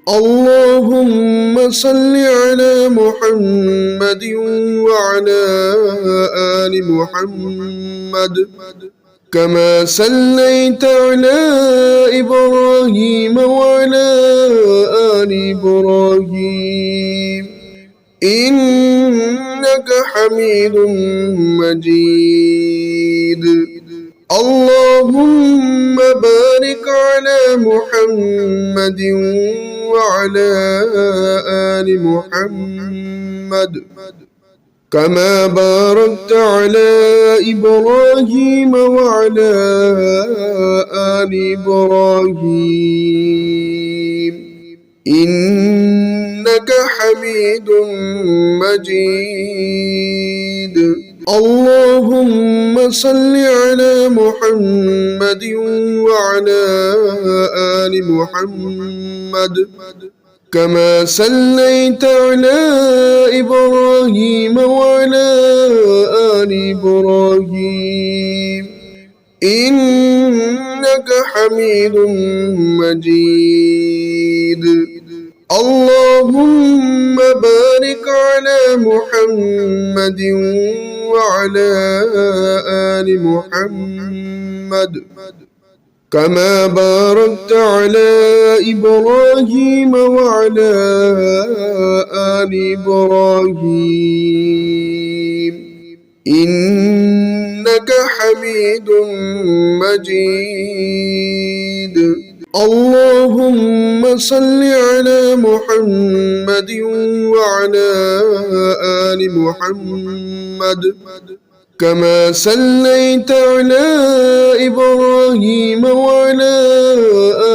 اللهم صل على محمد وعلى آل محمد كما صليت على إبراهيم وعلى آل إبراهيم إنك حميد مجيد. اللهم بارك على محمد وعلى آل محمد كما باركت على إبراهيم وعلى آل إبراهيم إنك حميد مجيد. اللهم صل على محمد وعلى آل محمد كما صليت على إبراهيم وعلى آل إبراهيم إنك حميد مجيد. اللهم بارك على محمد وعلى آل محمد كما باركت على إبراهيم وعلى آل إبراهيم إنك حميد مجيد. اللهم صل على محمد وعلى آل محمد كما صليت على إبراهيم وعلى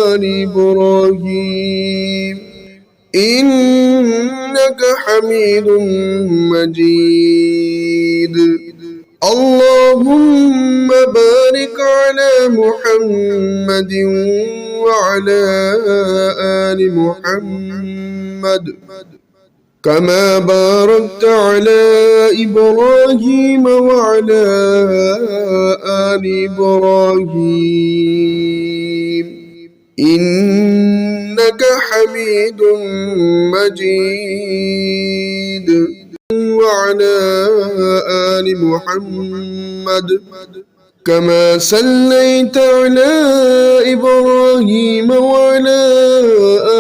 آل إبراهيم إنك حميد مجيد. اللهم بارك على محمد وعلى آل محمد كما باركت على إبراهيم وعلى آل إبراهيم إنك حميد مجيد. وعلى آل محمد كما صليت على إبراهيم وعلى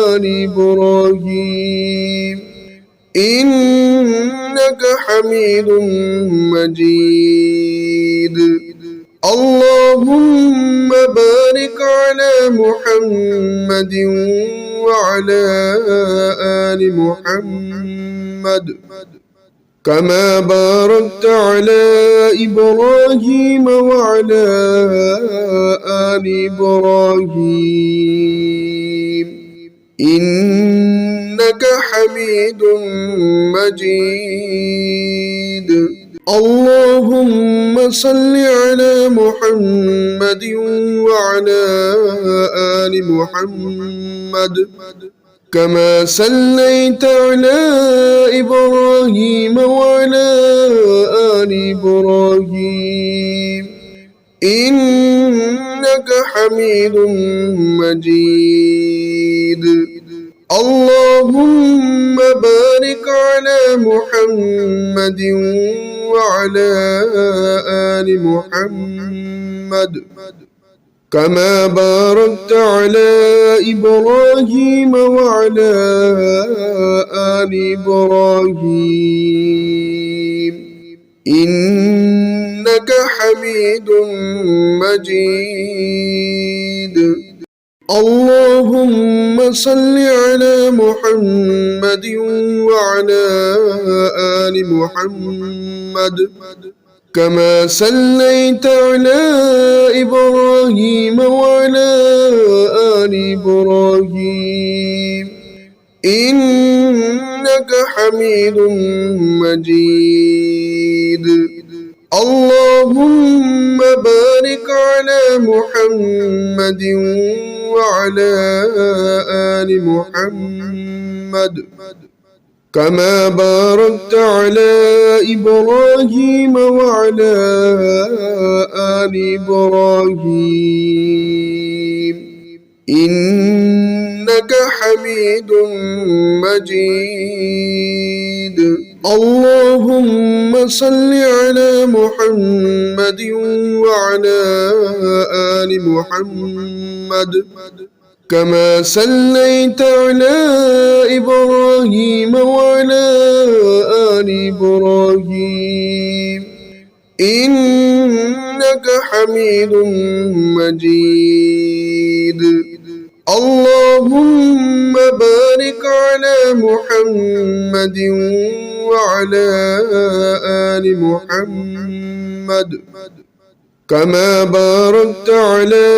آل إبراهيم إنك حميد مجيد. اللهم بارك على محمد وعلى آل محمد كما باركت على إبراهيم وعلى آل إبراهيم إنك حميد مجيد. اللهم صل على محمد وعلى آل محمد كما صليت على إبراهيم وعلى آل إبراهيم إنك حميد مجيد. اللهم بارك على محمد وعلى آل محمد كما باركت على إبراهيم وعلى آل إبراهيم إنك حميد مجيد. اللهم صل على محمد وعلى آل محمد كما صليت على إبراهيم وعلى آل إبراهيم إنك حميد مجيد. اللهم بارك على محمد وعلى آل محمد كما باركت على إبراهيم وعلى آل إبراهيم إنك حميد مجيد. اللهم صل على محمد وعلى آل محمد كما صليت على إبراهيم وعلى آل إبراهيم إنك حميد مجيد. اللهم بارك على محمد وعلى آل محمد كما باركت على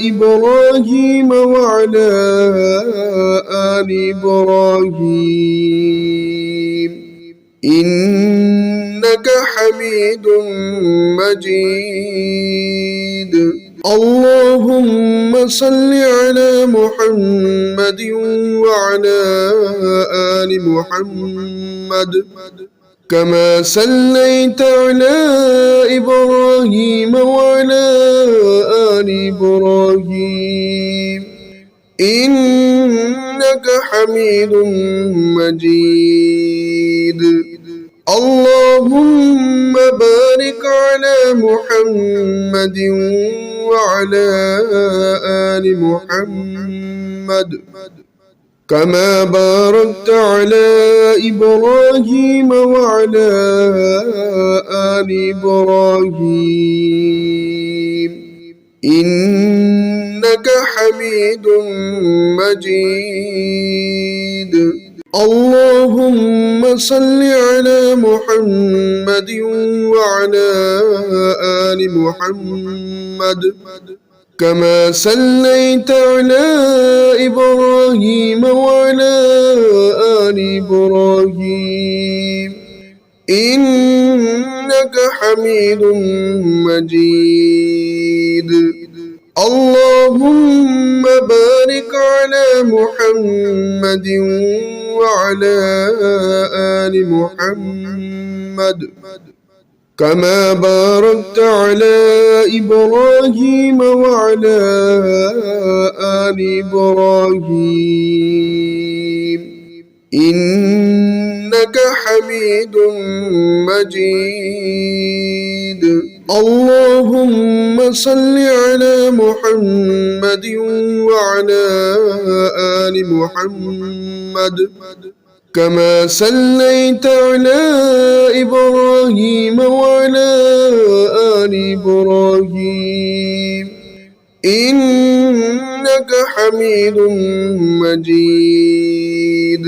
إبراهيم وعلى آل إبراهيم إنك حميد مجيد. اللهم صل على محمد وعلى آل محمد كما صليت على إبراهيم وعلى آل إبراهيم إنك حميد مجيد. اللهم بارك على محمد وعلى آل محمد كما باركت على إبراهيم وعلى آل إبراهيم إنك حميد مجيد. اللهم صل على محمد وعلى آل محمد كما صليت على إبراهيم وعلى آل إبراهيم إنك حميد مجيد. اللهم بارك على محمد وعلى آل محمد كما باركت على إبراهيم وعلى آل إبراهيم إنك حميد مجيد. اللهم صل على محمد وعلى آل محمد كما صليت على إبراهيم وعلى آل إبراهيم إنك حميد مجيد.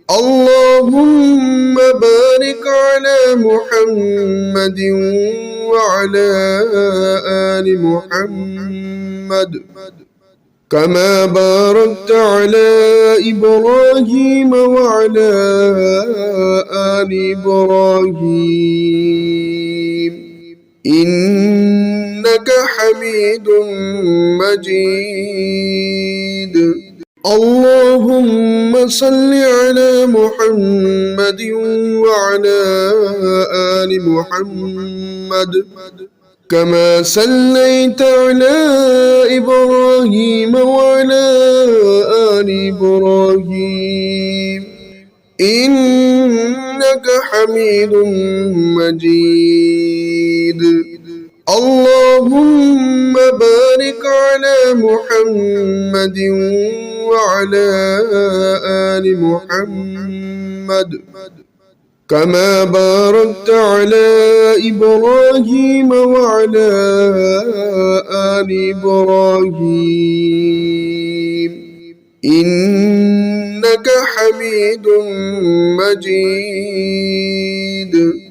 اللهم بارك على محمد وعلى آل محمد كما باركت على إبراهيم وعلى آل إبراهيم إنك حميد مجيد. اللهم صل على محمد وعلى آل محمد كما صليت على إبراهيم وعلى آل إبراهيم إنك حميد مجيد. اللهم بارك على محمد وعلى آل محمد كما باركت على إبراهيم وعلى آل إبراهيم إنك حميد مجيد.